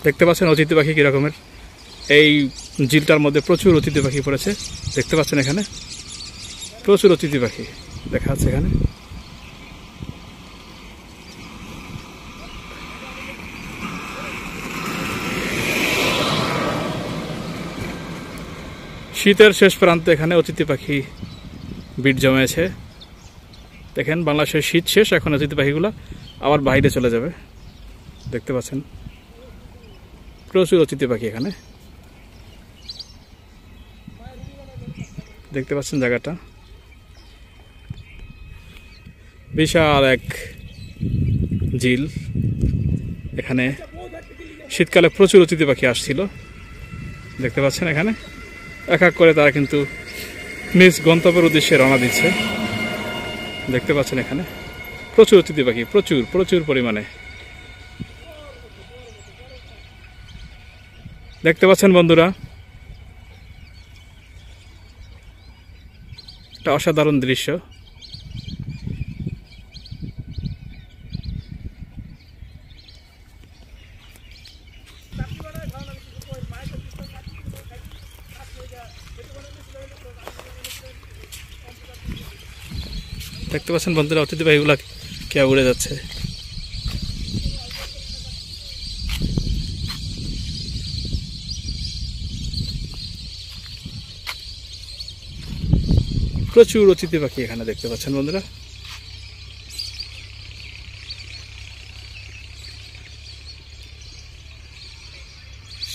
দেখতে পাচ্ছেন অতিথি পাখি কী রকমের। এই ঝিলটার মধ্যে প্রচুর অতিথি পাখি পড়েছে, দেখতে পাচ্ছেন এখানে প্রচুর অতিথি পাখি দেখা যাচ্ছে এখানে। শীতের শেষ প্রান্তে এখানে অতিথি পাখি ভিড় জমেছে। দেখেন বাংলাদেশের শীত শেষ, এখন অতিথি পাখিগুলো আবার বাইরে চলে যাবে। দেখতে পাচ্ছেন প্রচুর অতিথি পাখি এখানে, দেখতে পাচ্ছেন জায়গাটা বিশাল এক ঝিল। এখানে শীতকালে প্রচুর অতিথি পাখি আসছিল, দেখতে পাচ্ছেন এখানে এক এক করে তারা কিন্তু নিজ গন্তব্যের উদ্দেশ্যে রওনা দিচ্ছে। দেখতে পাচ্ছেন এখানে প্রচুর অতিথি পাখি, প্রচুর প্রচুর পরিমাণে। দেখতে পাচ্ছেন বন্ধুরা, একটা অসাধারণ দৃশ্য। দেখতে পাচ্ছেন বন্ধুরা অতিথি পাখিগুলা কে উড়ে যাচ্ছে। প্রচুর অতিথি পাখি এখানে দেখতে পাচ্ছেন বন্ধুরা।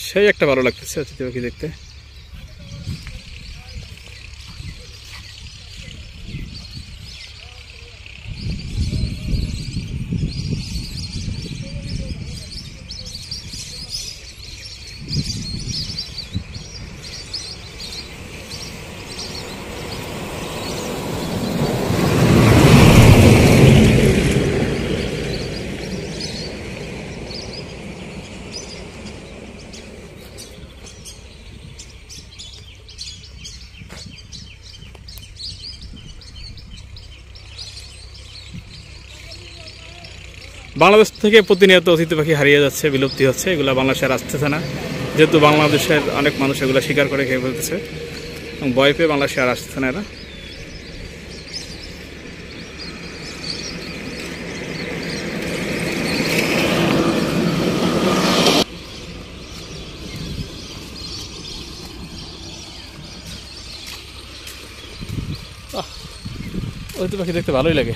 সেই একটা ভালো লাগতেছে অতিথি পাখি দেখতে। বাংলাদেশ থেকে প্রতিনিয়ত অতিথি পাখি হারিয়ে যাচ্ছে, বিলুপ্তি হচ্ছে, এগুলো বাংলাদেশে আর আসতেছে না, যেহেতু বাংলাদেশের অনেক মানুষ এগুলো শিকার করে খেয়ে ফেলতেছে এবং ভয় পেয়ে বাংলাদেশে আর আসতেছে না এরা। অতিথি পাখি দেখতে ভালোই লাগে।